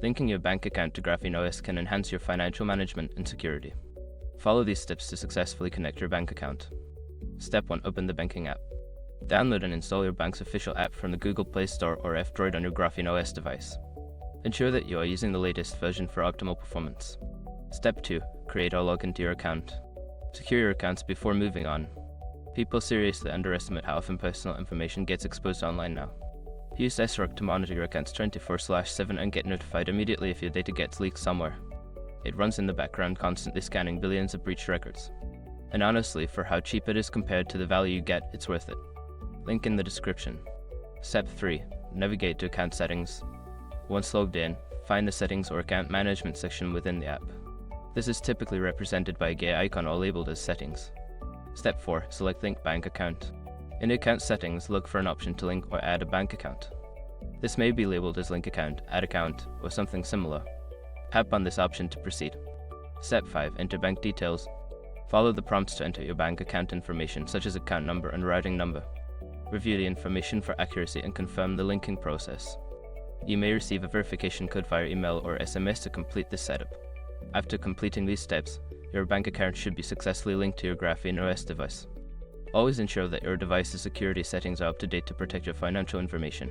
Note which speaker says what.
Speaker 1: Linking your bank account to GrapheneOS can enhance your financial management and security. Follow these steps to successfully connect your bank account. Step 1. Open the banking app. Download and install your bank's official app from the Google Play Store or F-Droid on your GrapheneOS device. Ensure that you are using the latest version for optimal performance. Step 2. Create or log into your account. Secure your accounts before moving on. People seriously underestimate how often personal information gets exposed online now. Use SROC to monitor your accounts 24/7 and get notified immediately if your data gets leaked somewhere. It runs in the background, constantly scanning billions of breached records. And honestly, for how cheap it is compared to the value you get, it's worth it. Link in the description. Step 3. Navigate to account settings. Once logged in, find the settings or account management section within the app. This is typically represented by a gray icon or labeled as settings. Step 4. Select Link Bank Account. In the account settings, look for an option to link or add a bank account. This may be labeled as Link Account, Add Account, or something similar. Tap on this option to proceed. Step 5. Enter bank details. Follow the prompts to enter your bank account information, such as account number and routing number. Review the information for accuracy and confirm the linking process. You may receive a verification code via email or SMS to complete this setup. After completing these steps, your bank account should be successfully linked to your GrapheneOS device. Always ensure that your device's security settings are up to date to protect your financial information.